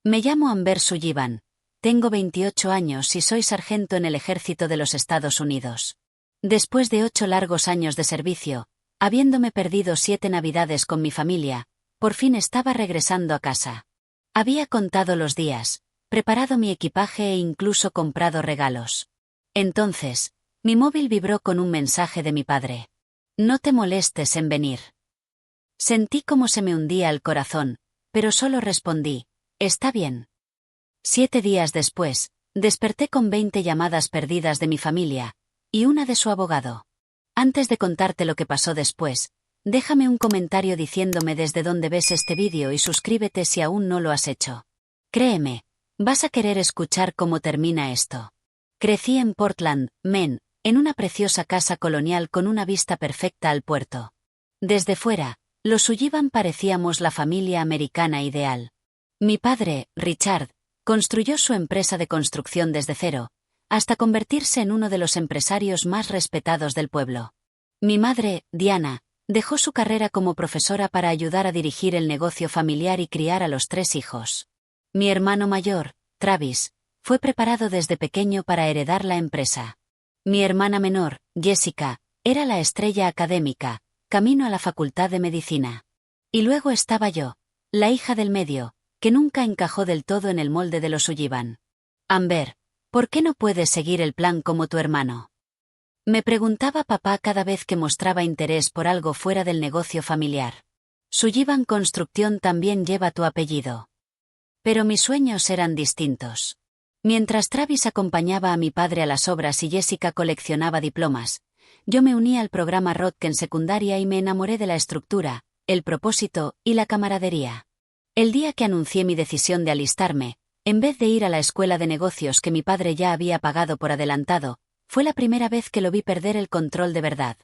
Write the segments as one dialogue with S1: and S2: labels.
S1: Me llamo Amber Sullivan. Tengo 28 años y soy sargento en el ejército de los Estados Unidos. Después de 8 largos años de servicio, habiéndome perdido 7 navidades con mi familia, por fin estaba regresando a casa. Había contado los días, preparado mi equipaje e incluso comprado regalos. Entonces, mi móvil vibró con un mensaje de mi padre. No te molestes en venir. Sentí como se me hundía el corazón, pero solo respondí, está bien. 7 días después, desperté con 20 llamadas perdidas de mi familia, y una de su abogado. Antes de contarte lo que pasó después, déjame un comentario diciéndome desde dónde ves este vídeo y suscríbete si aún no lo has hecho. Créeme, vas a querer escuchar cómo termina esto. Crecí en Portland, Maine, en una preciosa casa colonial con una vista perfecta al puerto. Desde fuera, los Sullivan parecíamos la familia americana ideal. Mi padre, Richard, construyó su empresa de construcción desde cero, hasta convertirse en uno de los empresarios más respetados del pueblo. Mi madre, Diana, dejó su carrera como profesora para ayudar a dirigir el negocio familiar y criar a los 3 hijos. Mi hermano mayor, Travis, fue preparado desde pequeño para heredar la empresa. Mi hermana menor, Jessica, era la estrella académica, camino a la facultad de medicina. Y luego estaba yo, la hija del medio, que nunca encajó del todo en el molde de los Sullivan. Amber, ¿por qué no puedes seguir el plan como tu hermano? Me preguntaba papá cada vez que mostraba interés por algo fuera del negocio familiar. Sullivan Construcción también lleva tu apellido. Pero mis sueños eran distintos. Mientras Travis acompañaba a mi padre a las obras y Jessica coleccionaba diplomas, yo me uní al programa Rodk en secundaria y me enamoré de la estructura, el propósito y la camaradería. El día que anuncié mi decisión de alistarme, en vez de ir a la escuela de negocios que mi padre ya había pagado por adelantado, fue la primera vez que lo vi perder el control de verdad.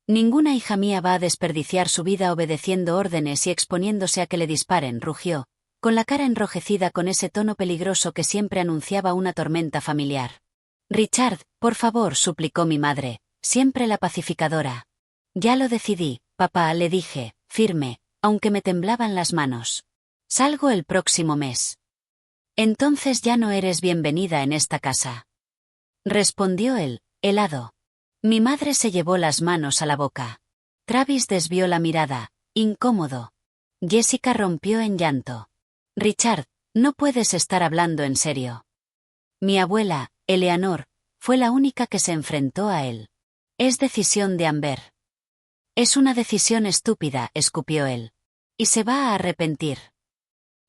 S1: Ninguna hija mía va a desperdiciar su vida obedeciendo órdenes y exponiéndose a que le disparen, rugió, con la cara enrojecida con ese tono peligroso que siempre anunciaba una tormenta familiar. Richard, por favor, suplicó mi madre, siempre la pacificadora. Ya lo decidí, papá, le dije, firme, aunque me temblaban las manos. Salgo el próximo mes. Entonces ya no eres bienvenida en esta casa. Respondió él, helado. Mi madre se llevó las manos a la boca. Travis desvió la mirada, incómodo. Jessica rompió en llanto. Richard, no puedes estar hablando en serio. Mi abuela, Eleanor, fue la única que se enfrentó a él. Es decisión de Amber. Es una decisión estúpida, escupió él. Y se va a arrepentir.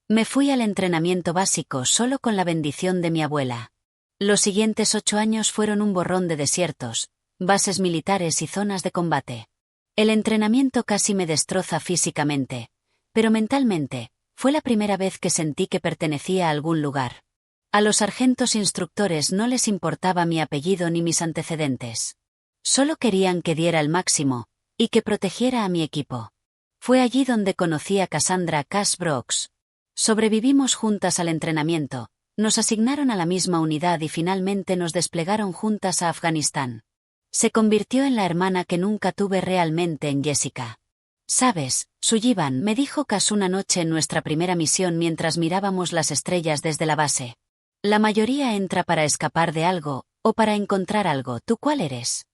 S1: Me fui al entrenamiento básico solo con la bendición de mi abuela. Los siguientes 8 años fueron un borrón de desiertos, bases militares y zonas de combate. El entrenamiento casi me destroza físicamente, pero mentalmente, fue la primera vez que sentí que pertenecía a algún lugar. A los sargentos instructores no les importaba mi apellido ni mis antecedentes. Solo querían que diera el máximo, y que protegiera a mi equipo. Fue allí donde conocí a Cassandra Cass Brooks. Sobrevivimos juntas al entrenamiento, nos asignaron a la misma unidad y finalmente nos desplegaron juntas a Afganistán. Se convirtió en la hermana que nunca tuve realmente en Jessica. Sabes, Sullivan, me dijo Cass una noche en nuestra primera misión mientras mirábamos las estrellas desde la base. La mayoría entra para escapar de algo, o para encontrar algo. ¿Tú cuál eres?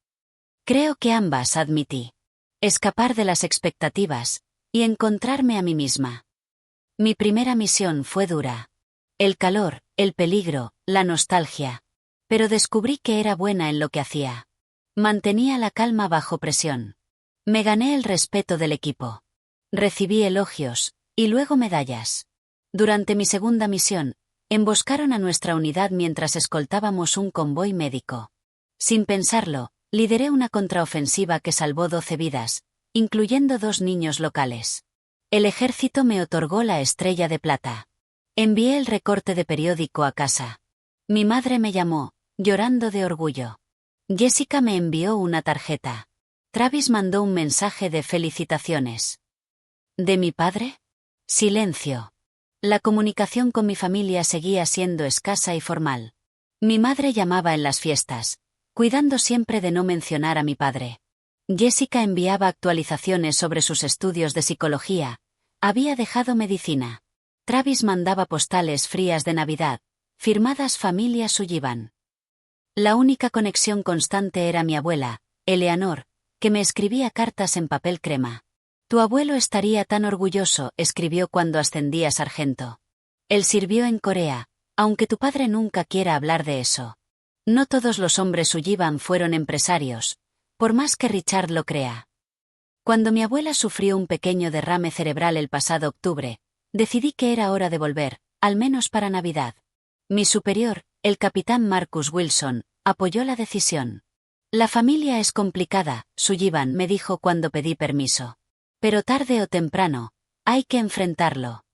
S1: Creo que ambas, admití. Escapar de las expectativas, y encontrarme a mí misma. Mi primera misión fue dura. El calor, el peligro, la nostalgia. Pero descubrí que era buena en lo que hacía. Mantenía la calma bajo presión. Me gané el respeto del equipo. Recibí elogios, y luego medallas. Durante mi segunda misión, emboscaron a nuestra unidad mientras escoltábamos un convoy médico. Sin pensarlo, lideré una contraofensiva que salvó 12 vidas, incluyendo 2 niños locales. El ejército me otorgó la estrella de plata. Envié el recorte de periódico a casa. Mi madre me llamó, llorando de orgullo. Jessica me envió una tarjeta. Travis mandó un mensaje de felicitaciones. ¿De mi padre? Silencio. La comunicación con mi familia seguía siendo escasa y formal. Mi madre llamaba en las fiestas, cuidando siempre de no mencionar a mi padre. Jessica enviaba actualizaciones sobre sus estudios de psicología. Había dejado medicina. Travis mandaba postales frías de Navidad, firmadas Familia Sullivan. La única conexión constante era mi abuela, Eleanor, que me escribía cartas en papel crema. Tu abuelo estaría tan orgulloso, escribió cuando ascendí a sargento. Él sirvió en Corea, aunque tu padre nunca quiera hablar de eso. No todos los hombres Sullivan fueron empresarios, por más que Richard lo crea. Cuando mi abuela sufrió un pequeño derrame cerebral el pasado octubre, decidí que era hora de volver, al menos para Navidad. Mi superior, el capitán Marcus Wilson, apoyó la decisión. La familia es complicada, Sullivan me dijo cuando pedí permiso. Pero tarde o temprano, hay que enfrentarlo.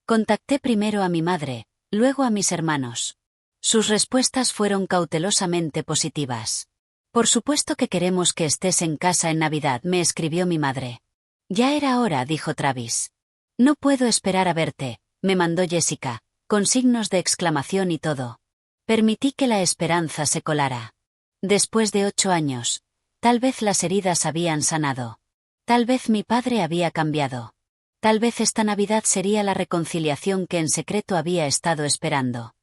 S1: Contacté primero a mi madre, luego a mis hermanos. Sus respuestas fueron cautelosamente positivas. Por supuesto que queremos que estés en casa en Navidad, me escribió mi madre. Ya era hora, dijo Travis. No puedo esperar a verte, me mandó Jessica, con signos de exclamación y todo. Permití que la esperanza se colara. Después de 8 años, tal vez las heridas habían sanado. Tal vez mi padre había cambiado. Tal vez esta Navidad sería la reconciliación que en secreto había estado esperando.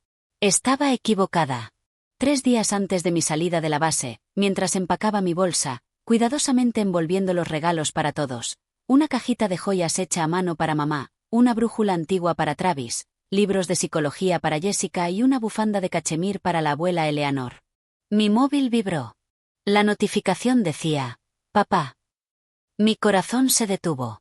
S1: Estaba equivocada. 3 días antes de mi salida de la base, mientras empacaba mi bolsa, cuidadosamente envolviendo los regalos para todos, una cajita de joyas hecha a mano para mamá, una brújula antigua para Travis, libros de psicología para Jessica y una bufanda de cachemir para la abuela Eleanor. Mi móvil vibró. La notificación decía: papá. Mi corazón se detuvo.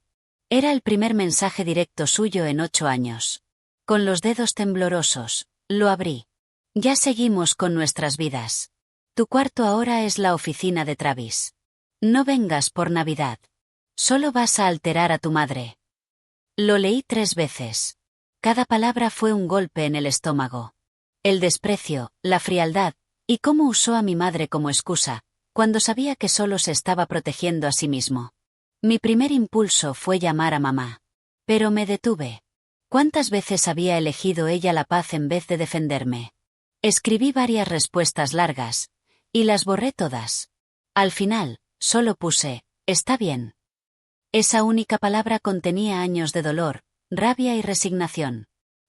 S1: Era el primer mensaje directo suyo en 8 años. Con los dedos temblorosos, lo abrí. Ya seguimos con nuestras vidas. Tu cuarto ahora es la oficina de Travis. No vengas por Navidad. Solo vas a alterar a tu madre. Lo leí 3 veces. Cada palabra fue un golpe en el estómago. El desprecio, la frialdad, y cómo usó a mi madre como excusa, cuando sabía que solo se estaba protegiendo a sí mismo. Mi primer impulso fue llamar a mamá. Pero me detuve. ¿Cuántas veces había elegido ella la paz en vez de defenderme? Escribí varias respuestas largas, y las borré todas. Al final, solo puse: está bien. Esa única palabra contenía años de dolor, rabia y resignación.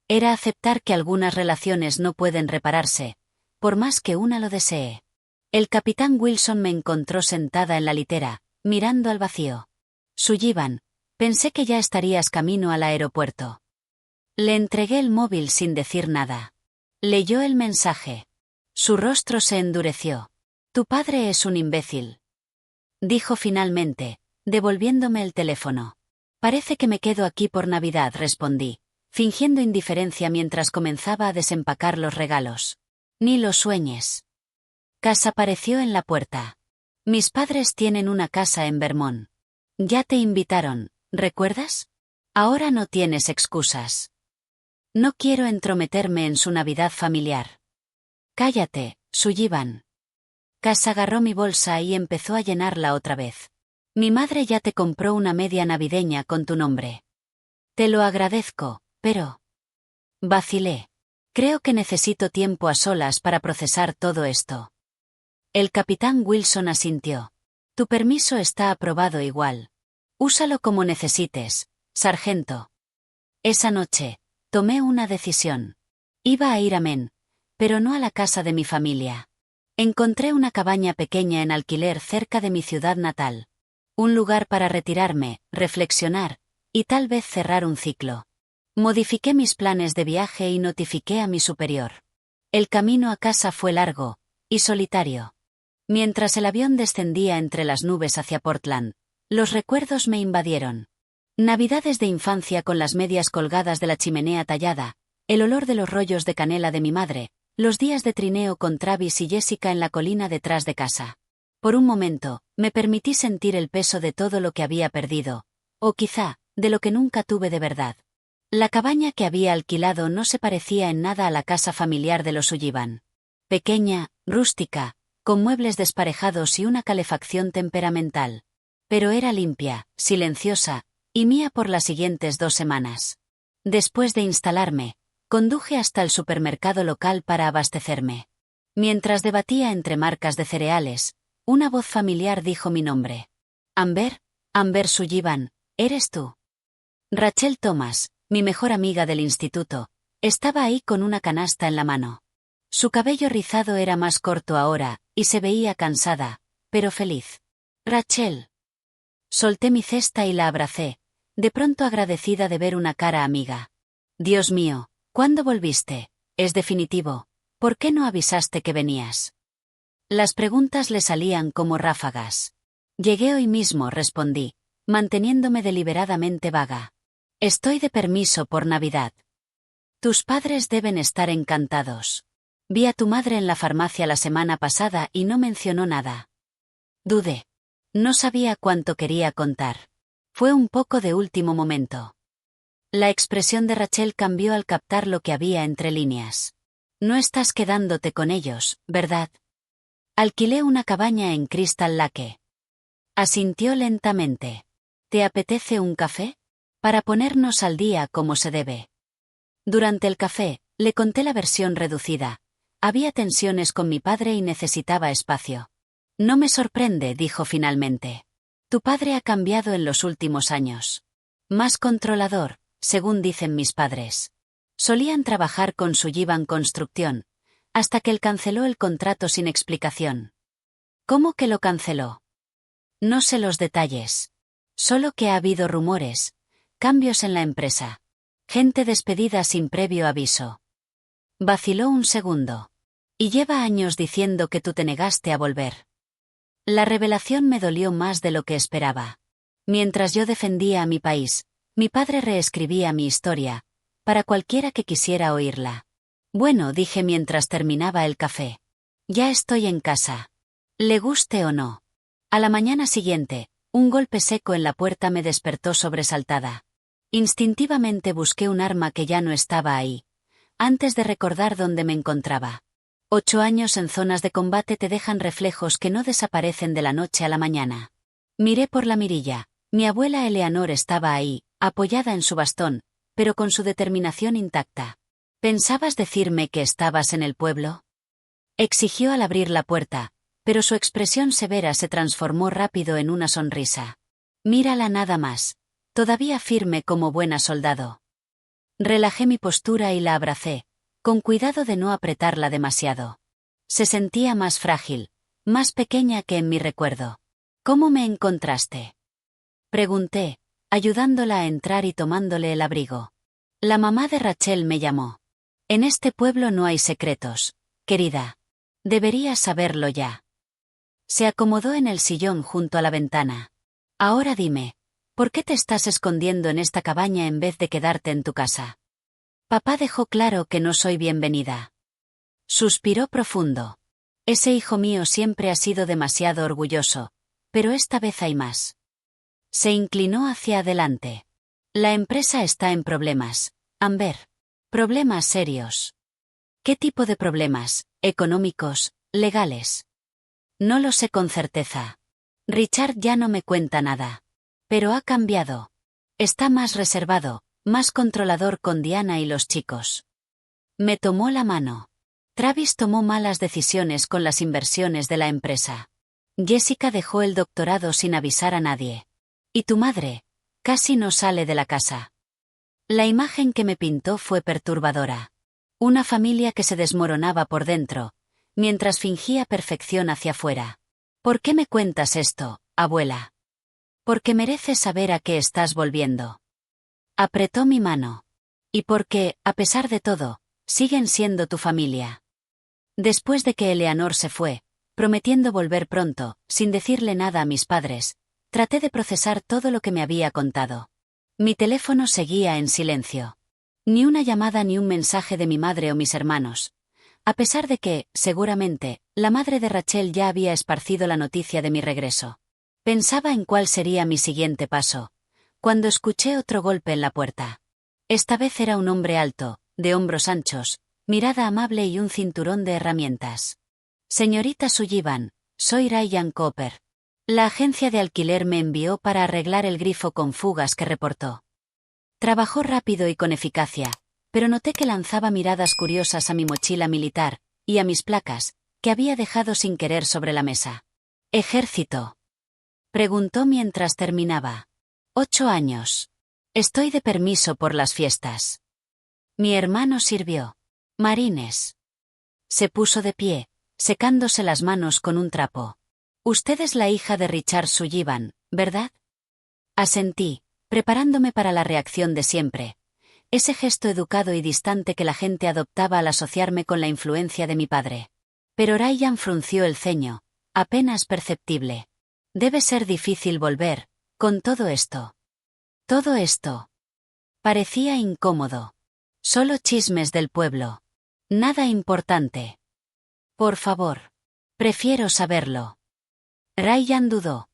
S1: Era aceptar que algunas relaciones no pueden repararse, por más que una lo desee. El capitán Wilson me encontró sentada en la litera, mirando al vacío. Sullivan, pensé que ya estarías camino al aeropuerto. Le entregué el móvil sin decir nada. Leyó el mensaje. Su rostro se endureció. Tu padre es un imbécil. Dijo finalmente, devolviéndome el teléfono. Parece que me quedo aquí por Navidad, respondí, fingiendo indiferencia mientras comenzaba a desempacar los regalos. Ni lo sueñes. Cass apareció en la puerta. Mis padres tienen una casa en Vermont. Ya te invitaron, ¿recuerdas? Ahora no tienes excusas. No quiero entrometerme en su Navidad familiar. Cállate, Sullivan. Cass agarró mi bolsa y empezó a llenarla otra vez. Mi madre ya te compró una media navideña con tu nombre. Te lo agradezco, pero... Vacilé. Creo que necesito tiempo a solas para procesar todo esto. El capitán Wilson asintió. Tu permiso está aprobado igual. Úsalo como necesites, sargento. Esa noche, tomé una decisión. Iba a ir a Maine, pero no a la casa de mi familia. Encontré una cabaña pequeña en alquiler cerca de mi ciudad natal. Un lugar para retirarme, reflexionar, y tal vez cerrar un ciclo. Modifiqué mis planes de viaje y notifiqué a mi superior. El camino a casa fue largo y solitario. Mientras el avión descendía entre las nubes hacia Portland, los recuerdos me invadieron. Navidades de infancia con las medias colgadas de la chimenea tallada, el olor de los rollos de canela de mi madre, los días de trineo con Travis y Jessica en la colina detrás de casa. Por un momento, me permití sentir el peso de todo lo que había perdido, o quizá, de lo que nunca tuve de verdad. La cabaña que había alquilado no se parecía en nada a la casa familiar de los Sullivan. Pequeña, rústica, con muebles desparejados y una calefacción temperamental. Pero era limpia, silenciosa, y mía por las siguientes 2 semanas. Después de instalarme, conduje hasta el supermercado local para abastecerme. Mientras debatía entre marcas de cereales, una voz familiar dijo mi nombre. Amber Sullivan, ¿eres tú? Rachel Thomas, mi mejor amiga del instituto, estaba ahí con una canasta en la mano. Su cabello rizado era más corto ahora, y se veía cansada, pero feliz. Rachel. Solté mi cesta y la abracé, de pronto agradecida de ver una cara amiga. Dios mío, ¿cuándo volviste? Es definitivo. ¿Por qué no avisaste que venías? Las preguntas le salían como ráfagas. Llegué hoy mismo, respondí, manteniéndome deliberadamente vaga. Estoy de permiso por Navidad. Tus padres deben estar encantados. Vi a tu madre en la farmacia la semana pasada y no mencionó nada. Dudé. No sabía cuánto quería contar. Fue un poco de último momento. La expresión de Rachel cambió al captar lo que había entre líneas. No estás quedándote con ellos, ¿verdad? Alquilé una cabaña en Crystal Lake. Asintió lentamente. ¿Te apetece un café? Para ponernos al día como se debe. Durante el café, le conté la versión reducida. Había tensiones con mi padre y necesitaba espacio. No me sorprende, dijo finalmente. Tu padre ha cambiado en los últimos años. Más controlador, según dicen mis padres. Solían trabajar con Sullivan Construcción, hasta que él canceló el contrato sin explicación. ¿Cómo que lo canceló? No sé los detalles. Solo que ha habido rumores, cambios en la empresa. Gente despedida sin previo aviso. Vaciló un segundo. Y lleva años diciendo que tú te negaste a volver. La revelación me dolió más de lo que esperaba. Mientras yo defendía a mi país, mi padre reescribía mi historia, para cualquiera que quisiera oírla. Bueno, dije mientras terminaba el café. Ya estoy en casa. Le guste o no. A la mañana siguiente, un golpe seco en la puerta me despertó sobresaltada. Instintivamente busqué un arma que ya no estaba ahí, antes de recordar dónde me encontraba. 8 años en zonas de combate te dejan reflejos que no desaparecen de la noche a la mañana. Miré por la mirilla. Mi abuela Eleanor estaba ahí, apoyada en su bastón, pero con su determinación intacta. ¿Pensabas decirme que estabas en el pueblo? Exigió al abrir la puerta, pero su expresión severa se transformó rápido en una sonrisa. Mírala nada más. Todavía firme como buena soldado. Relajé mi postura y la abracé, con cuidado de no apretarla demasiado. Se sentía más frágil, más pequeña que en mi recuerdo. ¿Cómo me encontraste? Pregunté, ayudándola a entrar y tomándole el abrigo. La mamá de Rachel me llamó. En este pueblo no hay secretos, querida. Deberías saberlo ya. Se acomodó en el sillón junto a la ventana. Ahora dime, ¿por qué te estás escondiendo en esta cabaña en vez de quedarte en tu casa? Papá dejó claro que no soy bienvenida. Suspiró profundo. Ese hijo mío siempre ha sido demasiado orgulloso, pero esta vez hay más. Se inclinó hacia adelante. La empresa está en problemas, Amber. Problemas serios. ¿Qué tipo de problemas? ¿Económicos? ¿Legales? No lo sé con certeza. Richard ya no me cuenta nada. Pero ha cambiado. Está más reservado, más controlador con Diana y los chicos. Me tomó la mano. Travis tomó malas decisiones con las inversiones de la empresa. Jessica dejó el doctorado sin avisar a nadie. Y tu madre, casi no sale de la casa. La imagen que me pintó fue perturbadora. Una familia que se desmoronaba por dentro, mientras fingía perfección hacia afuera. ¿Por qué me cuentas esto, abuela? Porque mereces saber a qué estás volviendo. Apretó mi mano. Y porque, a pesar de todo, siguen siendo tu familia. Después de que Eleanor se fue, prometiendo volver pronto, sin decirle nada a mis padres, traté de procesar todo lo que me había contado. Mi teléfono seguía en silencio. Ni una llamada ni un mensaje de mi madre o mis hermanos. A pesar de que, seguramente, la madre de Rachel ya había esparcido la noticia de mi regreso. Pensaba en cuál sería mi siguiente paso, cuando escuché otro golpe en la puerta. Esta vez era un hombre alto, de hombros anchos, mirada amable y un cinturón de herramientas. Señorita Sullivan, soy Ryan Cooper. La agencia de alquiler me envió para arreglar el grifo con fugas que reportó. Trabajó rápido y con eficacia, pero noté que lanzaba miradas curiosas a mi mochila militar, y a mis placas, que había dejado sin querer sobre la mesa. ¿Ejército? Preguntó mientras terminaba. 8 años. Estoy de permiso por las fiestas. Mi hermano sirvió. Marines. Se puso de pie, secándose las manos con un trapo. Usted es la hija de Richard Sullivan, ¿verdad? Asentí, preparándome para la reacción de siempre. Ese gesto educado y distante que la gente adoptaba al asociarme con la influencia de mi padre. Pero Ryan frunció el ceño, apenas perceptible. Debe ser difícil volver, con todo esto. Todo esto. Parecía incómodo. Solo chismes del pueblo. Nada importante. Por favor. Prefiero saberlo. Ryan dudó.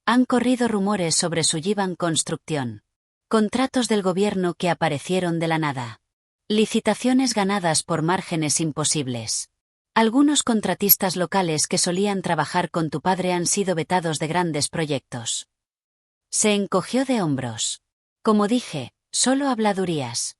S1: Han corrido rumores sobre Sullivan Construction. Contratos del gobierno que aparecieron de la nada. Licitaciones ganadas por márgenes imposibles. Algunos contratistas locales que solían trabajar con tu padre han sido vetados de grandes proyectos. Se encogió de hombros. Como dije, solo habladurías.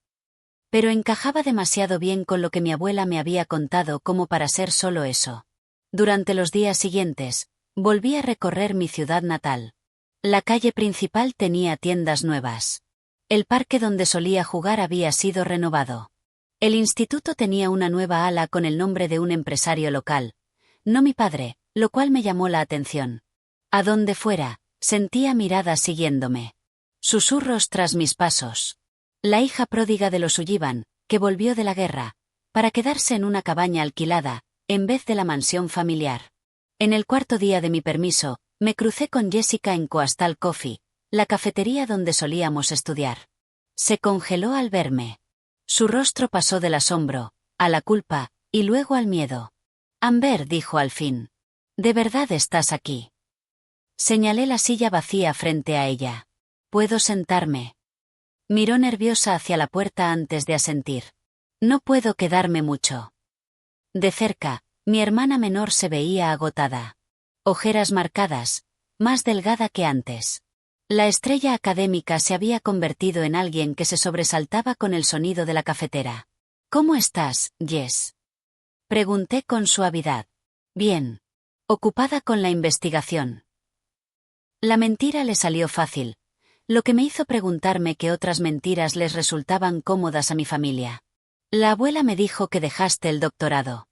S1: Pero encajaba demasiado bien con lo que mi abuela me había contado como para ser solo eso. Durante los días siguientes, volví a recorrer mi ciudad natal. La calle principal tenía tiendas nuevas. El parque donde solía jugar había sido renovado. El instituto tenía una nueva ala con el nombre de un empresario local, no mi padre, lo cual me llamó la atención. A donde fuera, sentía miradas siguiéndome. Susurros tras mis pasos. La hija pródiga de los Sullivan, que volvió de la guerra, para quedarse en una cabaña alquilada, en vez de la mansión familiar. En el cuarto día de mi permiso, me crucé con Jessica en Coastal Coffee, la cafetería donde solíamos estudiar. Se congeló al verme. Su rostro pasó del asombro, a la culpa, y luego al miedo. Amber dijo al fin. ¿De verdad estás aquí? Señalé la silla vacía frente a ella. ¿Puedo sentarme? Miró nerviosa hacia la puerta antes de asentir. No puedo quedarme mucho. De cerca, mi hermana menor se veía agotada. Ojeras marcadas, más delgada que antes. La estrella académica se había convertido en alguien que se sobresaltaba con el sonido de la cafetera. ¿Cómo estás, Jess? Pregunté con suavidad. Bien. Ocupada con la investigación. La mentira le salió fácil, lo que me hizo preguntarme qué otras mentiras les resultaban cómodas a mi familia. La abuela me dijo que dejaste el doctorado.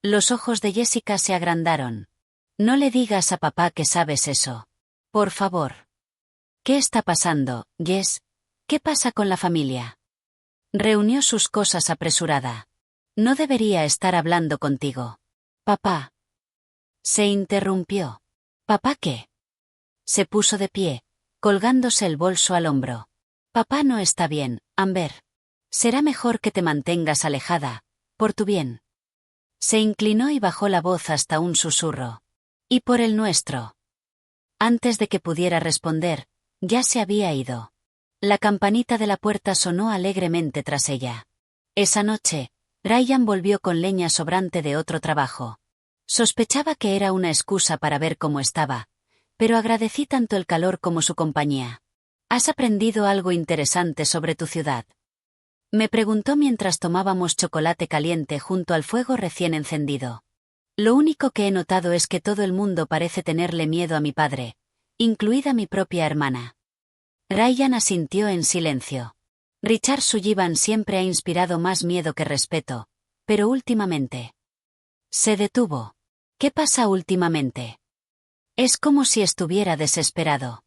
S1: Los ojos de Jessica se agrandaron. No le digas a papá que sabes eso. Por favor. ¿Qué está pasando, Jess? ¿Qué pasa con la familia? Reunió sus cosas apresurada. No debería estar hablando contigo. Papá. Se interrumpió. ¿Papá qué? Se puso de pie, colgándose el bolso al hombro. Papá no está bien, Amber. Será mejor que te mantengas alejada, por tu bien. Se inclinó y bajó la voz hasta un susurro. Y por el nuestro. Antes de que pudiera responder, ya se había ido. La campanita de la puerta sonó alegremente tras ella. Esa noche, Ryan volvió con leña sobrante de otro trabajo. Sospechaba que era una excusa para ver cómo estaba, pero agradecí tanto el calor como su compañía. ¿Has aprendido algo interesante sobre tu ciudad? Me preguntó mientras tomábamos chocolate caliente junto al fuego recién encendido. Lo único que he notado es que todo el mundo parece tenerle miedo a mi padre, incluida mi propia hermana. Ryan asintió en silencio. Richard Sullivan siempre ha inspirado más miedo que respeto, pero últimamente. Se detuvo. ¿Qué pasa últimamente? Es como si estuviera desesperado.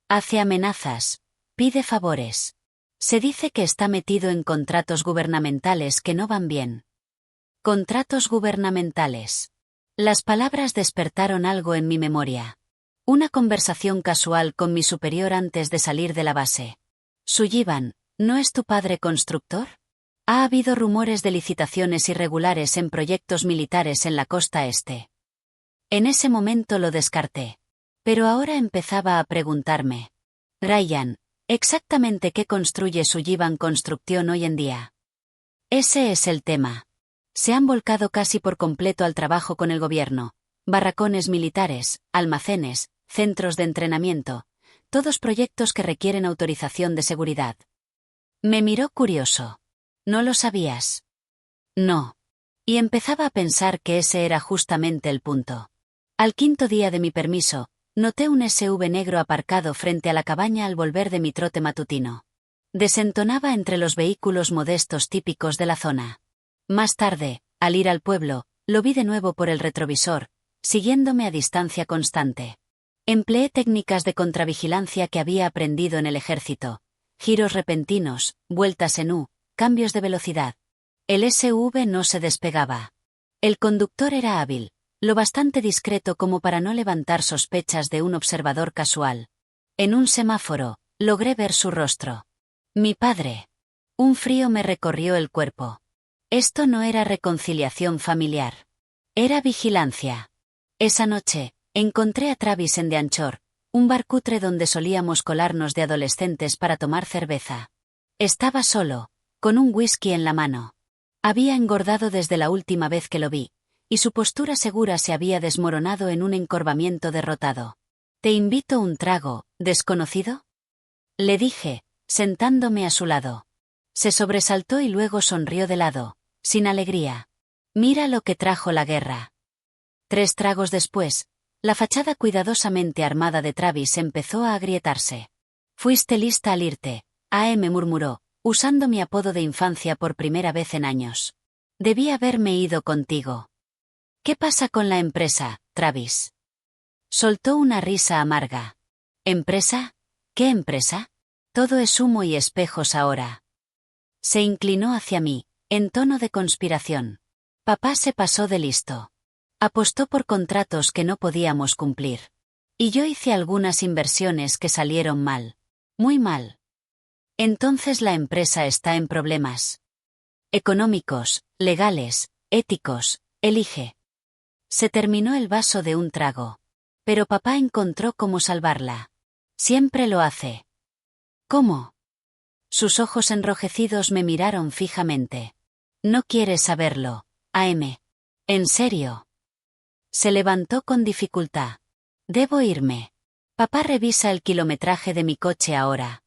S1: Hace amenazas, pide favores. Se dice que está metido en contratos gubernamentales que no van bien. Contratos gubernamentales. Las palabras despertaron algo en mi memoria. Una conversación casual con mi superior antes de salir de la base. Sullivan, ¿no es tu padre constructor? Ha habido rumores de licitaciones irregulares en proyectos militares en la costa este. En ese momento lo descarté. Pero ahora empezaba a preguntarme. Ryan, ¿exactamente qué construye Sullivan Construction hoy en día? Ese es el tema. Se han volcado casi por completo al trabajo con el gobierno. Barracones militares, almacenes, centros de entrenamiento, todos proyectos que requieren autorización de seguridad. Me miró curioso. ¿No lo sabías? No. Y empezaba a pensar que ese era justamente el punto. Al quinto día de mi permiso, noté un SUV negro aparcado frente a la cabaña al volver de mi trote matutino. Desentonaba entre los vehículos modestos típicos de la zona. Más tarde, al ir al pueblo, lo vi de nuevo por el retrovisor, siguiéndome a distancia constante. Empleé técnicas de contravigilancia que había aprendido en el ejército. Giros repentinos, vueltas en U, cambios de velocidad. El SUV no se despegaba. El conductor era hábil, lo bastante discreto como para no levantar sospechas de un observador casual. En un semáforo, logré ver su rostro. Mi padre. Un frío me recorrió el cuerpo. Esto no era reconciliación familiar. Era vigilancia. Esa noche, encontré a Travis en De Anchor, un bar cutre donde solíamos colarnos de adolescentes para tomar cerveza. Estaba solo, con un whisky en la mano. Había engordado desde la última vez que lo vi, y su postura segura se había desmoronado en un encorvamiento derrotado. «¿Te invito un trago, desconocido?», le dije, sentándome a su lado. Se sobresaltó y luego sonrió de lado, sin alegría. «Mira lo que trajo la guerra». 3 tragos después, la fachada cuidadosamente armada de Travis empezó a agrietarse. «Fuiste lista al irte», me murmuró, usando mi apodo de infancia por primera vez en años. «Debí haberme ido contigo». «¿Qué pasa con la empresa, Travis?». Soltó una risa amarga. «¿Empresa? ¿Qué empresa? Todo es humo y espejos ahora». Se inclinó hacia mí, en tono de conspiración. Papá se pasó de listo. Apostó por contratos que no podíamos cumplir. Y yo hice algunas inversiones que salieron mal. Muy mal. Entonces la empresa está en problemas. Económicos, legales, éticos, elige. Se terminó el vaso de un trago. Pero papá encontró cómo salvarla. Siempre lo hace. ¿Cómo? Sus ojos enrojecidos me miraron fijamente. No quieres saberlo, AM. ¿En serio? Se levantó con dificultad. Debo irme. Papá revisa el kilometraje de mi coche ahora.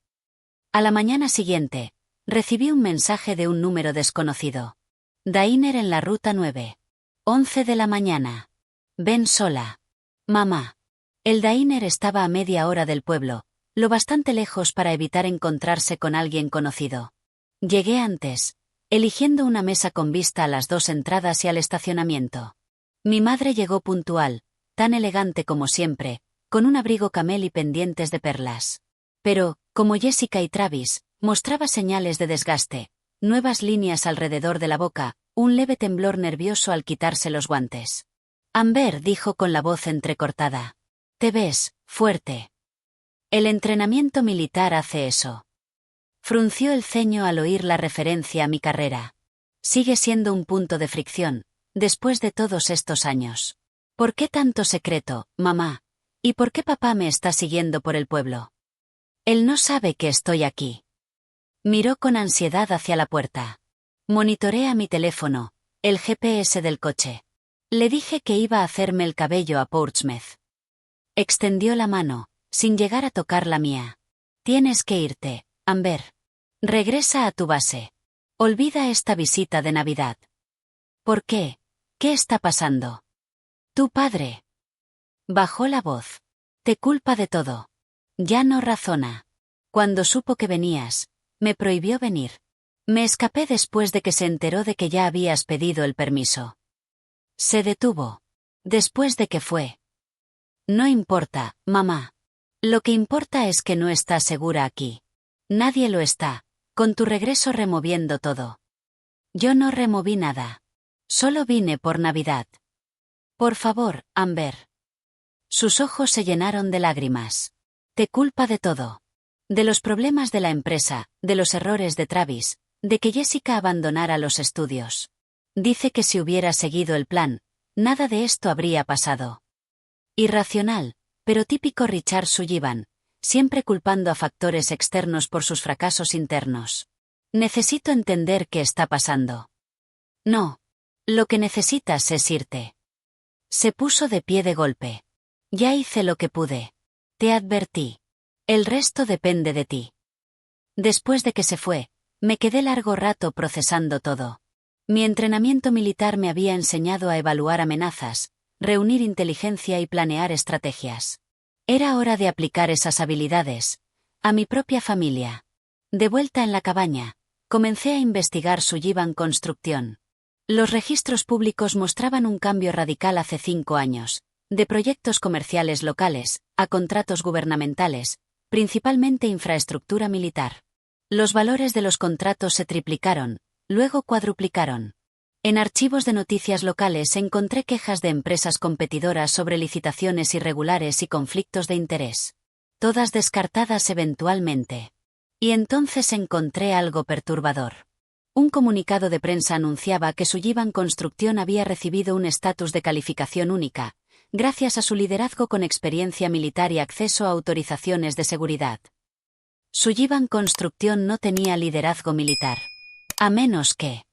S1: A la mañana siguiente, recibí un mensaje de un número desconocido. Diner en la ruta 9. 11 de la mañana. Ven sola. Mamá. El diner estaba a media hora del pueblo, lo bastante lejos para evitar encontrarse con alguien conocido. Llegué antes, eligiendo una mesa con vista a las 2 entradas y al estacionamiento. Mi madre llegó puntual, tan elegante como siempre, con un abrigo camel y pendientes de perlas. Pero, como Jessica y Travis, mostraba señales de desgaste, nuevas líneas alrededor de la boca, un leve temblor nervioso al quitarse los guantes. Amber dijo con la voz entrecortada. «Te ves fuerte». El entrenamiento militar hace eso. Frunció el ceño al oír la referencia a mi carrera. Sigue siendo un punto de fricción, después de todos estos años. ¿Por qué tanto secreto, mamá? ¿Y por qué papá me está siguiendo por el pueblo? Él no sabe que estoy aquí. Miró con ansiedad hacia la puerta. Monitorea mi teléfono, el GPS del coche. Le dije que iba a hacerme el cabello a Portsmouth. Extendió la mano, sin llegar a tocar la mía. Tienes que irte, Amber. Regresa a tu base. Olvida esta visita de Navidad. ¿Por qué? ¿Qué está pasando? Tu padre. Bajó la voz. Te culpa de todo. Ya no razona. Cuando supo que venías, me prohibió venir. Me escapé después de que se enteró de que ya habías pedido el permiso. Se detuvo. Después de que fue. No importa, mamá. Lo que importa es que no estás segura aquí. Nadie lo está, con tu regreso removiendo todo. Yo no removí nada. Solo vine por Navidad. Por favor, Amber. Sus ojos se llenaron de lágrimas. Te culpa de todo. De los problemas de la empresa, de los errores de Travis, de que Jessica abandonara los estudios. Dice que si hubiera seguido el plan, nada de esto habría pasado. Irracional, pero típico Richard Sullivan, siempre culpando a factores externos por sus fracasos internos. Necesito entender qué está pasando. No. Lo que necesitas es irte. Se puso de pie de golpe. Ya hice lo que pude. Te advertí. El resto depende de ti. Después de que se fue, me quedé largo rato procesando todo. Mi entrenamiento militar me había enseñado a evaluar amenazas, reunir inteligencia y planear estrategias. Era hora de aplicar esas habilidades a mi propia familia. De vuelta en la cabaña, comencé a investigar Sullivan Construction. Los registros públicos mostraban un cambio radical hace 5 años, de proyectos comerciales locales, a contratos gubernamentales, principalmente infraestructura militar. Los valores de los contratos se triplicaron, luego cuadruplicaron. En archivos de noticias locales encontré quejas de empresas competidoras sobre licitaciones irregulares y conflictos de interés. Todas descartadas eventualmente. Y entonces encontré algo perturbador. Un comunicado de prensa anunciaba que Sullivan Construction había recibido un estatus de calificación única, gracias a su liderazgo con experiencia militar y acceso a autorizaciones de seguridad. Sullivan Construction no tenía liderazgo militar. A menos que...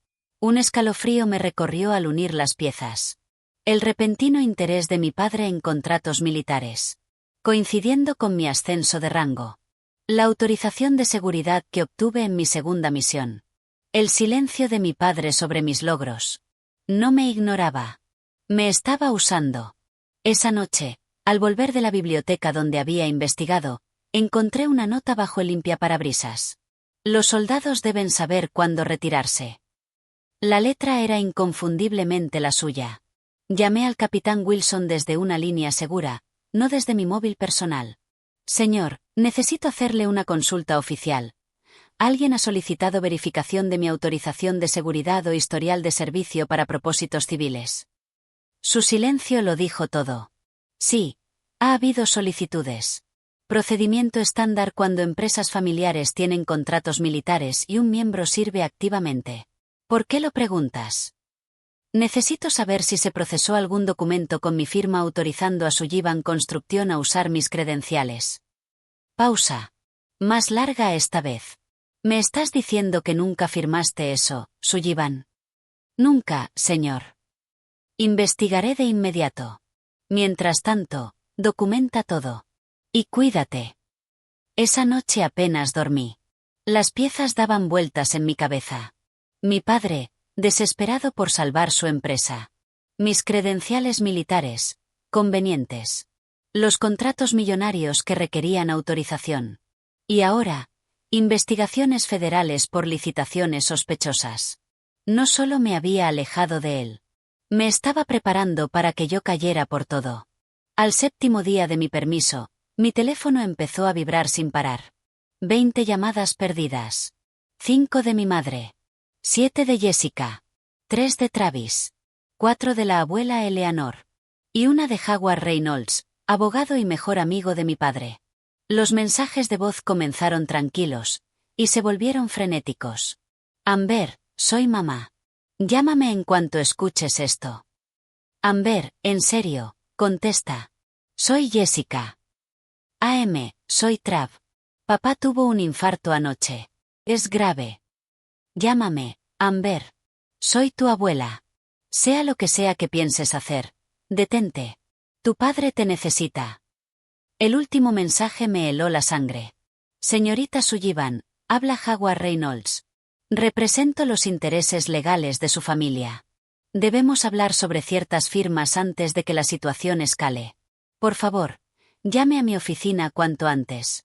S1: Un escalofrío me recorrió al unir las piezas. El repentino interés de mi padre en contratos militares. Coincidiendo con mi ascenso de rango. La autorización de seguridad que obtuve en mi segunda misión. El silencio de mi padre sobre mis logros. No me ignoraba. Me estaba usando. Esa noche, al volver de la biblioteca donde había investigado, encontré una nota bajo el limpiaparabrisas. Los soldados deben saber cuándo retirarse. La letra era inconfundiblemente la suya. Llamé al capitán Wilson desde una línea segura, no desde mi móvil personal. Señor, necesito hacerle una consulta oficial. Alguien ha solicitado verificación de mi autorización de seguridad o historial de servicio para propósitos civiles. Su silencio lo dijo todo. Sí, ha habido solicitudes. Procedimiento estándar cuando empresas familiares tienen contratos militares y un miembro sirve activamente. ¿Por qué lo preguntas? Necesito saber si se procesó algún documento con mi firma autorizando a Sullivan Construction a usar mis credenciales. Pausa. Más larga esta vez. ¿Me estás diciendo que nunca firmaste eso, Sullivan? Nunca, señor. Investigaré de inmediato. Mientras tanto, documenta todo. Y cuídate. Esa noche apenas dormí. Las piezas daban vueltas en mi cabeza. Mi padre, desesperado por salvar su empresa. Mis credenciales militares, convenientes. Los contratos millonarios que requerían autorización. Y ahora, investigaciones federales por licitaciones sospechosas. No solo me había alejado de él. Me estaba preparando para que yo cayera por todo. Al 7º día de mi permiso, mi teléfono empezó a vibrar sin parar. 20 llamadas perdidas. 5 de mi madre. 7 de Jessica. 3 de Travis. 4 de la abuela Eleanor. Y una de Howard Reynolds, abogado y mejor amigo de mi padre. Los mensajes de voz comenzaron tranquilos, y se volvieron frenéticos. Amber, soy mamá. Llámame en cuanto escuches esto. Amber, en serio, contesta. Soy Jessica. AM, soy Trav. Papá tuvo un infarto anoche. Es grave. Llámame, Amber. Soy tu abuela. Sea lo que sea que pienses hacer, detente. Tu padre te necesita. El último mensaje me heló la sangre. Señorita Sullivan, habla Howard Reynolds. Represento los intereses legales de su familia. Debemos hablar sobre ciertas firmas antes de que la situación escale. Por favor, llame a mi oficina cuanto antes.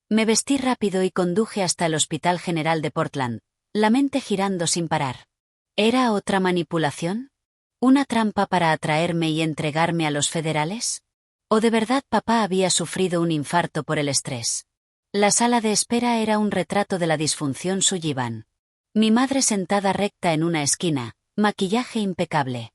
S1: Me vestí rápido y conduje hasta el Hospital General de Portland, la mente girando sin parar. ¿Era otra manipulación? ¿Una trampa para atraerme y entregarme a los federales? ¿O de verdad papá había sufrido un infarto por el estrés? La sala de espera era un retrato de la disfunción Sullivan. Mi madre sentada recta en una esquina, maquillaje impecable.